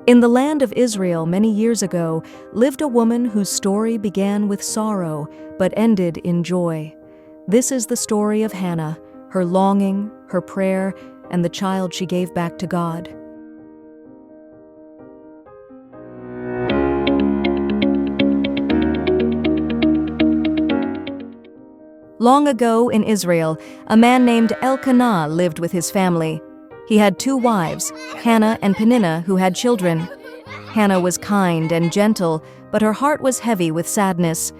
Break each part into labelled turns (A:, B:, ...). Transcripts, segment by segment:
A: In the land of Israel many years ago lived a woman whose story began with sorrow but ended in joy. This is the story of Hannah, her longing, her prayer, and the child she gave back to God. Long ago in Israel, a man named Elkanah lived with his family. He had 2 wives, Hannah and Peninnah, who had children. Hannah was kind and gentle, but her heart was heavy with sadness.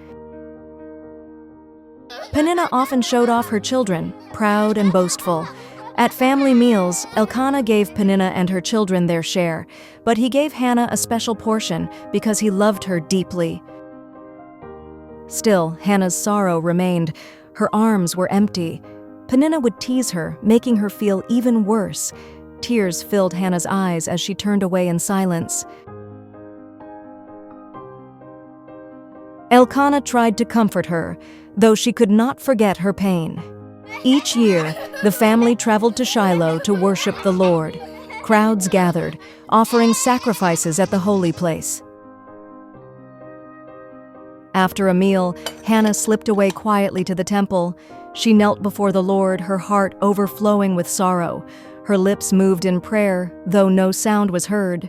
A: Peninnah often showed off her children, proud and boastful. At family meals, Elkanah gave Peninnah and her children their share, but he gave Hannah a special portion because he loved her deeply. Still, Hannah's sorrow remained. Her arms were empty. Peninnah would tease her, making her feel even worse. Tears filled Hannah's eyes as she turned away in silence. Elkanah tried to comfort her, though she could not forget her pain. Each year, the family traveled to Shiloh to worship the Lord. Crowds gathered, offering sacrifices at the holy place. After a meal, Hannah slipped away quietly to the temple. She knelt before the Lord, her heart overflowing with sorrow. Her lips moved in prayer, though no sound was heard.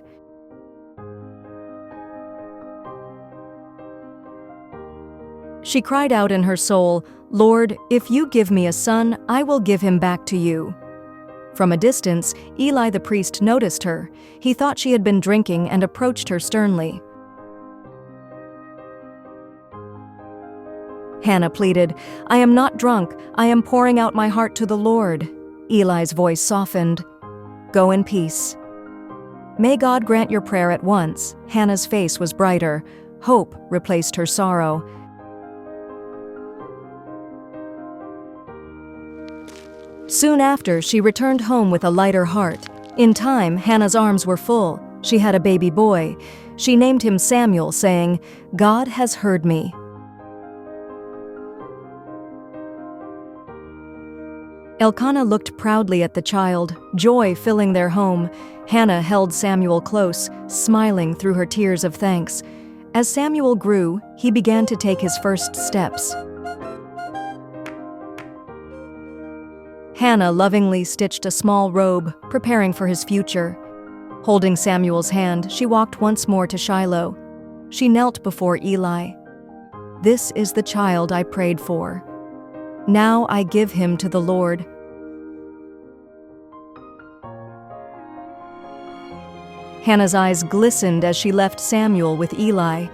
A: She cried out in her soul, "Lord, if you give me a son, I will give him back to you." From a distance, Eli the priest noticed her. He thought she had been drinking and approached her sternly. Hannah pleaded, "I am not drunk. I am pouring out my heart to the Lord." Eli's voice softened. "Go in peace." "May God grant your prayer at once." Hannah's face was brighter. Hope replaced her sorrow. Soon after, she returned home with a lighter heart. In time, Hannah's arms were full. She had a baby boy. She named him Samuel, saying, "God has heard me." Elkanah looked proudly at the child, joy filling their home. Hannah held Samuel close, smiling through her tears of thanks. As Samuel grew, he began to take his first steps. Hannah lovingly stitched a small robe, preparing for his future. Holding Samuel's hand, she walked once more to Shiloh. She knelt before Eli. "This is the child I prayed for. Now I give him to the Lord." Hannah's eyes glistened as she left Samuel with Eli.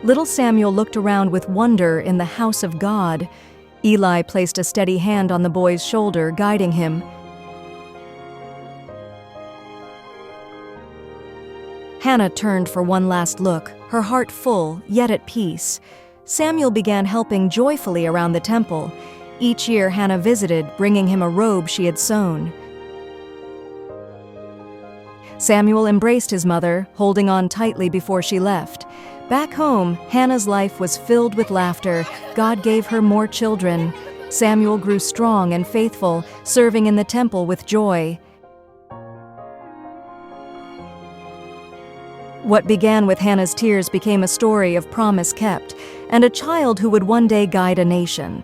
A: Little Samuel looked around with wonder in the house of God. Eli placed a steady hand on the boy's shoulder, guiding him. Hannah turned for one last look, her heart full, yet at peace. Samuel began helping joyfully around the temple. Each year, Hannah visited, bringing him a robe she had sewn. Samuel embraced his mother, holding on tightly before she left. Back home, Hannah's life was filled with laughter. God gave her more children. Samuel grew strong and faithful, serving in the temple with joy. What began with Hannah's tears became a story of promise kept, and a child who would one day guide a nation.